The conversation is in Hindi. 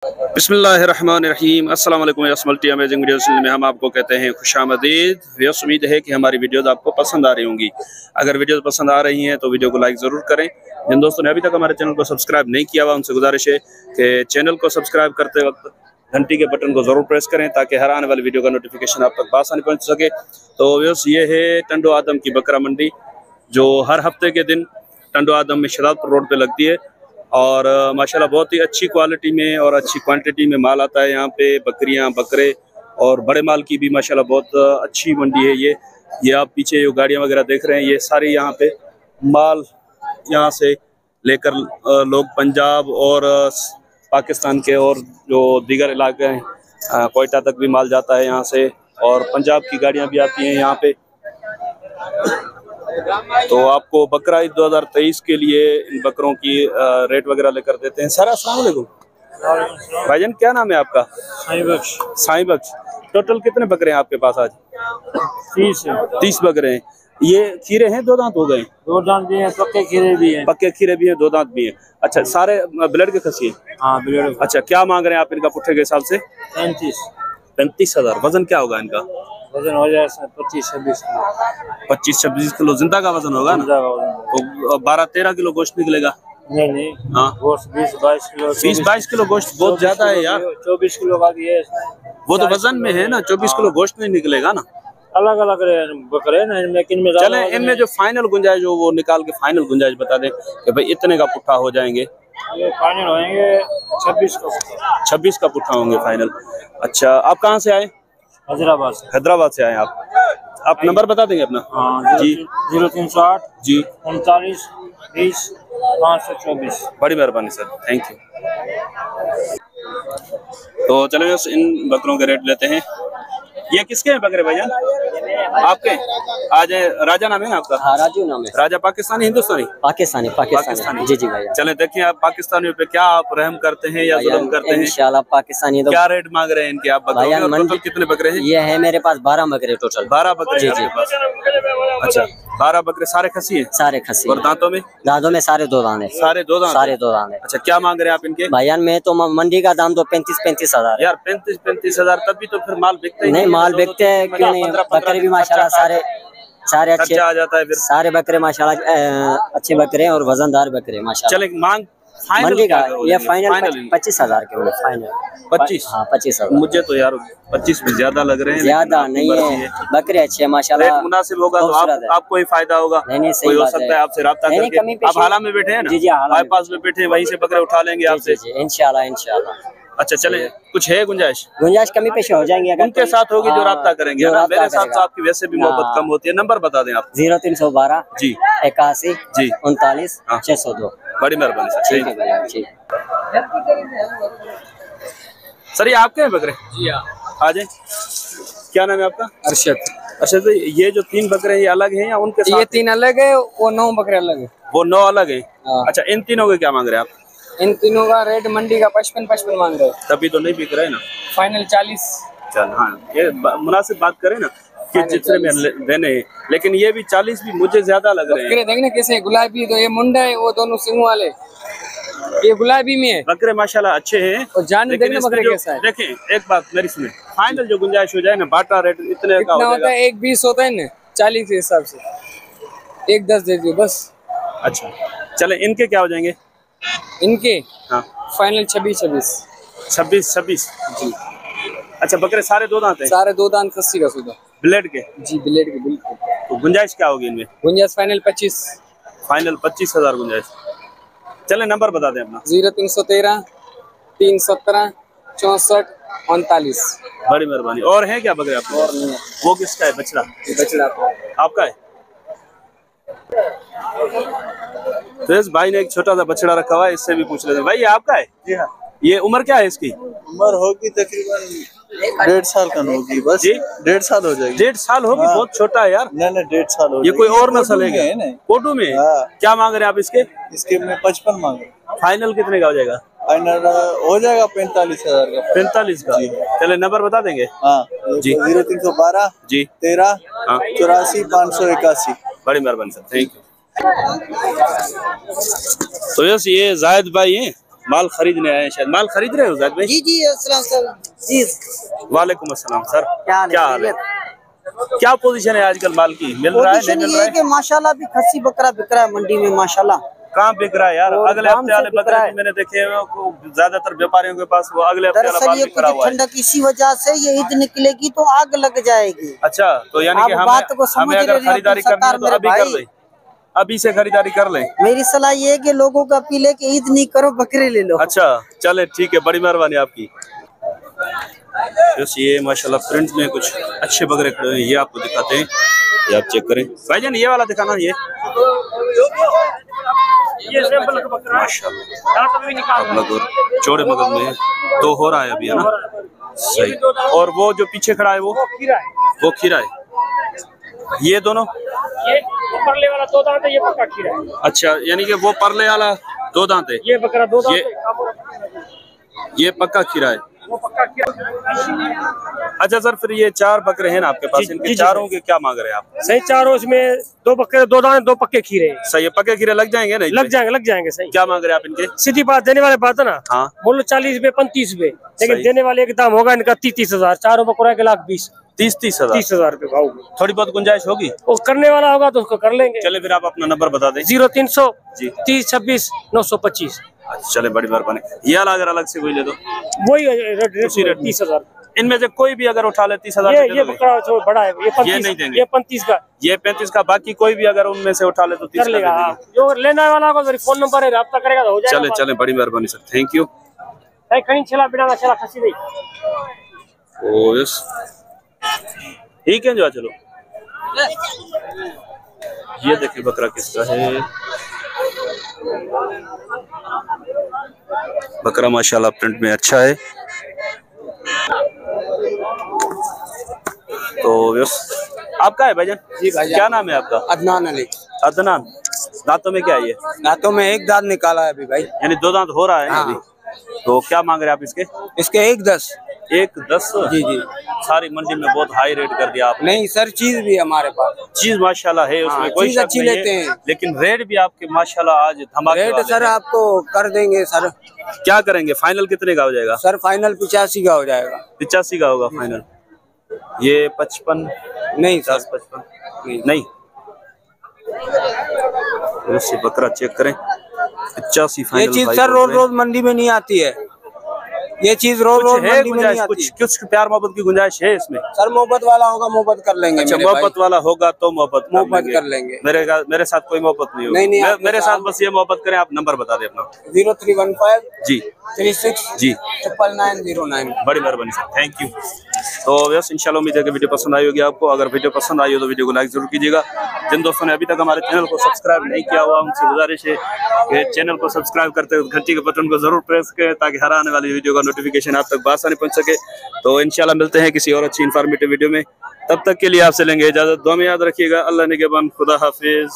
बिस्मिल्लाहिर्रहमानिर्रहीम। अस्सलाम वालेकुम। मल्टी अमेजिंग वीडियोस में हम आपको कहते हैं खुशामदीद। यस, उम्मीद है कि हमारी वीडियोस आपको पसंद आ रही होंगी। अगर वीडियोस पसंद आ रही हैं तो वीडियो को लाइक ज़रूर करें। जिन दोस्तों ने अभी तक हमारे चैनल को सब्सक्राइब नहीं किया हुआ उनसे गुजारिश है कि चैनल को सब्सक्राइब करते वक्त घंटी के बटन को ज़रूर प्रेस करें ताकि हर आने वाली वीडियो का नोटिफिकेशन आप तक आसानी पहुँच सके। तो यस, ये है टंडो आदम की बकरा मंडी जो हर हफ्ते के दिन टंडो आदम में शदादपुर रोड पे लगती है और माशाल्लाह बहुत ही अच्छी क्वालिटी में और अच्छी क्वांटिटी में माल आता है यहाँ पे। बकरियाँ, बकरे और बड़े माल की भी माशाल्लाह बहुत अच्छी मंडी है ये आप पीछे जो गाड़ियाँ वगैरह देख रहे हैं ये सारी यहाँ पे माल यहाँ से लेकर लोग पंजाब और पाकिस्तान के और जो दीगर इलाके हैं कोयटा तक भी माल जाता है यहाँ से और पंजाब की गाड़ियाँ भी आती हैं यहाँ पे। तो आपको बकरा ईद 2023 के लिए इन बकरों की रेट वगैरह लेकर देते हैं। सर अस्सलाम वालेकुम। भाईजान क्या नाम है आपका? साईं बख्श। टोटल कितने बकरे हैं आपके पास आज? 30 बकरे हैं। ये खीरे हैं, दो दांत हो गए? दो दांत भी हैं, पक्के खीरे भी हैं। पक्के खीरे भी हैं, दो दांत भी हैं। अच्छा, सारे ब्लड के खसी हैं? हाँ, ब्लड। अच्छा, क्या मांग रहे हैं आप इनका पुट्ठे के हिसाब से? 35,000। वजन क्या होगा इनका? वजन हो जाए 25-26 किलो। 25-26 किलो जिंदा का वजन होगा ना? तो 12-13 किलो गोश्त निकलेगा? नहीं हाँ, गोश्त 20-22 किलो। 20-22 किलो गोश्त बहुत ज्यादा है यार। 24 किलो बाकी है। वो तो वजन में है ना, 24 किलो गोश्त नहीं निकलेगा ना। अलग अलग बकरे ना, लेकिन चले इनमें जो फाइनल गुंजाइश हो वो निकाल के फाइनल गुंजाइश बता दें कि भाई इतने का पुट्ठा हो जाएंगे। ये फाइनल होंगे 26 का पुट्ठा होंगे फाइनल। अच्छा, आप कहाँ से आए? हैदराबाद से आए आप नंबर बता देंगे अपना? हाँ जी, 0308 जी 39 20 524। बड़ी मेहरबानी सर, थैंक यू। तो चलो इन बकरों के रेट लेते हैं। ये किसके हैं बकरे भैया? आपके? आज राजा नाम है ना आपका? हाँ, राजू नाम है। राजा पाकिस्तानी हिंदुस्तानी? पाकिस्तानी। जी भैया। चले देखिए आप पाकिस्तानियों पे क्या आप रहम करते हैं या जुल्म करते हैं? इंशाल्लाह पाकिस्तानी। तो क्या रेट मांग रहे हैं इनके आप बताइए? टोटल कितने बकरे हैं? ये है मेरे पास 12 बकरे टोटल। 12 बकरे? जी। अच्छा, 12 बकरे सारे खसी हैं? सारे खसी। और दांतों में सारे दो दांत है। सारे दो दांत है। अच्छा, क्या मांग रहे हैं आप इनके? भाईजान मैं तो मंडी का दाम तो 35 हजार यार। 35 हजार तभी तो फिर माल बिकते ही नहीं। माल बिकते हैं क्यों नहीं? बकरे भी माशाल्लाह सारे अच्छे आ जाता है फिर। सारे बकरे माशाल्लाह अच्छे बकरे हैं और वजनदार बकरे माशाल्लाह। चले मांग मंडी का ये फाइनल 25,000 के फाइनल। 25? हाँ, 25,000। मुझे तो यार 25 भी ज्यादा लग रहे हैं। ज्यादा नहीं है, बकरे अच्छे माशाल्लाह। रेट मुनासिब होगा तो आपको ही फायदा होगा। नहीं, कोई हो सकता है आपसे राब्ता करके। आप हाला में बैठे हैं ना? जी, बाईपास में बैठे हैं, वहीं से बकरे उठा लेंगे आपसे इंशाल्लाह। अच्छा, चले कुछ है गुंजाइश कमी पेशी हो जाएंगे अगर उनके साथ होगी जो राब्ता करेंगे ना। मेरे साथ तो आपकी वैसे भी मोहब्बत कम होती है। नंबर बता दें आप। 0312 जी 81 जी 39 602। बड़ी मेहरबानी सर। ठीक है भैया, ठीक। सर ये आपके हैं बकरे? जी हाँ। आ जाए। क्या नाम है आपका? अरशद। अच्छा, तो ये जो 3 बकरे हैं ये अलग हैं या उनके साथ? ये 3 अलग है, वो 9 बकरे अलग है। वो 9 अलग है? हाँ। अच्छा, इन तीनों के क्या मांग रहे हैं आप? इन तीनों का रेट मंडी का 55 मांग रहे हैं। तभी तो नहीं बिक रहे ना। फाइनल 40। चल हाँ, ये मुनासिब बात करें ना कि जितने में देने हैं, लेकिन ये भी 40 भी मुझे ज्यादा लग रहे हैं। देखना कैसे गुलाबी, तो ये मुंडा है, वो दोनों सिंह वाले, ये गुलाबी में है। बकरे माशाल्लाह अच्छे हैं। और जान देखना बकरे कैसा है। देखें एक बात मेरी सुने, फाइनल जो गुंजाइश हो जाए ना, बाटा रेट इतने का होता है? 1.20 होता है ना, 40 के हिसाब से 1.10 दे दियो बस। अच्छा, चले इनके क्या हो जाएंगे? इनके हाँ फाइनल 26 जी। अच्छा, बकरे सारे दो दांत हैं? सारे दो दांत खस्सी का सूदा ब्लेड के? जी, ब्लेड के बिल्कुल। तो गुंजाइश क्या होगी इनमें? गुंजाइश फाइनल 25। फाइनल 25,000 गुंजाइश। चले नंबर बता दें अपना। 0313 317 64 39। बड़ी मेहरबानी। और है क्या बकरे आपके? और नहीं है। वो किसका है? बछड़ा? आपका है? तो इस भाई ने एक छोटा सा बछड़ा रखा हुआ है, इससे भी पूछ लेते हैं। भाई ये आपका है? जी हाँ। ये उम्र क्या है इसकी? उम्र होगी तकरीबन 1.5 साल का होगी बस। जी 1.5 साल हो जाएगी। 1.5 साल होगी? हाँ। बहुत छोटा है यार। नहीं 1.5 साल हो ये कोई और जाएगी। नस्ल है ना? कोटू में? हाँ। क्या मांग रहे हैं आप इसके? इसके में 55 मांगे। फाइनल कितने का हो जाएगा? फाइनल हो जाएगा 45,000 का। 45 का? चले नंबर बता देंगे? हाँ जी। 0312 जी 13 हाँ 84 581। बड़ी मेहरबानी सर, थैंक यू। तो यस, ये जायद भाई हैं माल खरीदने आए हैं शायद। माल खरीद रहे हो ज़ाहिद भाई? जी जी अस्सलाम सर जी। वालेकुम अस्सलाम सर, क्या हाल है? क्या पोजीशन है आजकल माल की? मिल रहा है, नहीं मिल रहा है? कि माशाल्लाह भी खस्सी बकरा बिक रहा है मंडी में माशाल्लाह। कहाँ बिक रहा है यार? अगले हफ्ते वाले बकरे भी मैंने देखे ज्यादातर व्यापारियों के पास, वो अगले हफ्ते वाला माल बिक रहा हुआ है। ठंडक इसी वजह से ये ईद निकलेगी तो आग लग जाएगी। अच्छा, तो यानी कि हमें अगर खरीदारी करनी है तो अभी कर ले, अभी से खरीदारी कर ले। मेरी सलाह ये है कि लोगों का अपील है कि ईद नहीं करो, बकरे ले लो। अच्छा चले ठीक है, बड़ी मेहरबानी आपकी। ये माशाल्लाह प्रिंट में कुछ अच्छे बकरे खड़े हैं, ये आपको दिखाते हैं, ये आप चेक करें। भाईजान ये वाला दिखाना, ये माशाल्लाह चौड़े मगज में तो हो रहा है अभी, है ना? सही। और वो जो पीछे खड़ा है वो खीरा है। ये दोनों, ये परले वाला 2 दांत है, ये पक्का खीरा है। अच्छा, यानी कि वो परले वाला 2 दांत है, ये बकरा 2 दांत है, ये पक्का खीरा है। वो पक्का खीरा। अच्छा सर, फिर ये 4 बकरे हैं ना आपके पास, इनके चारों के क्या मांग रहे हैं आप? सही, चारों इसमें 2 बकरे 2 दांत 2 पक्के खीरे। सही है, पक्के खीरे लग जाएंगे? नहीं लग जाएंगे। सही। क्या मांग रहे हैं आप इनके? सीधी बात, देने वाले बात है ना। हाँ। बोलो 40 रुपए 35 रुपए, लेकिन देने वाले एक दाम होगा इनका 30,000। चारों बकरा के 1,20,000 30,000 रुपए भाव। थोड़ी बहुत गुंजाइश होगी? वो करने वाला होगा तो उसको कर लेंगे। चले फिर आप अपना नंबर बता दें। 0300 जी 30 26 925। अच्छा चले, बड़ी बार ये अगर अलग से कोई ले दो वही रेट 30,000। इनमें से कोई भी अगर उठा ले 30,000? ये बकरा जो बड़ा है ये 35, नहीं देंगे। ये 35 का, ये 35 का। बाकी कोई भी अगर उनमें से उठा ले तो 30 कर लेगा। जो लेने वाला होगा मेरी फोन नंबर है, राब्ता करेगा तो हो जाएगा। चले बड़ी मेहरबानी सर, थैंक यू। कहीं चला बिना चला खसी नहीं। ओ यस ठीक है, जो चलो। ये देखिए बकरा किसका है। बकरा माशाल्लाह प्रिंट में अच्छा है। तो यस, आपका है भाईजान? जी भाईजान। क्या नाम है आपका? अदनान अली। अदनान। दांतों में क्या है ये? दांतों में एक दांत निकाला है अभी भाई, यानी 2 दांत हो रहा है। हाँ। अभी तो क्या मांग रहे हैं आप इसके? इसके 1,10। 1,10? जी जी। सारी मंडी में बहुत हाई रेट कर दिया आपने। नहीं सर, चीज भी है हमारे पास, चीज माशाल्लाह है उसमें, हाँ, कोई चीज शक अच्छी नहीं लेते है, हैं। लेकिन रेट भी आपके माशाल्लाह आज धमाके रेट वाले सर हैं। आपको कर देंगे सर। क्या करेंगे? फाइनल कितने का हो जाएगा? सर फाइनल 85 का हो जाएगा। 85 का होगा फाइनल। ये 55? नहीं सर, 55 नहीं। उससे बकरा चेक करें, 85 फाइनल। ये चीज सर रोज रोज मंडी में नहीं आती है, ये चीज रोज रोज मंडी में नहीं आती। कुछ प्यार मोहब्बत की गुंजाइश है इसमें? सर मोहब्बत वाला होगा, मोहब्बत कर लेंगे। अच्छा, मोहब्बत वाला होगा तो मोहब्बत कर लेंगे। मेरे साथ कोई मोहब्बत नहीं होगी। नहीं, मेरे साथ बस ये मोहब्बत करें। आप नंबर बता दें अपना। 0315 जी 36 जी 99909। बड़ी मेहरबानी सर, थैंक यू। तो बस इंशाल्लाह उम्मीद है कि वीडियो पसंद आई होगी आपको। अगर वीडियो पसंद आई हो तो वीडियो को लाइक जरूर कीजिएगा। जिन दोस्तों ने अभी तक हमारे चैनल को सब्सक्राइब नहीं किया हुआ, उनसे गुजारिश है कि चैनल को सब्सक्राइब करते हुए घंटी के बटन को जरूर प्रेस करें, ताकि हर आने वाली वीडियो का नोटिफिकेशन आप तक आसानी पहुंच सके। तो इंशाल्लाह मिलते हैं किसी और अच्छी इन्फॉर्मेटिव वीडियो में। तब तक के लिए आपसे लेंगे इजाजत। दुआ में याद रखिएगा। अल्लाह निगहबान, खुदा हाफिज।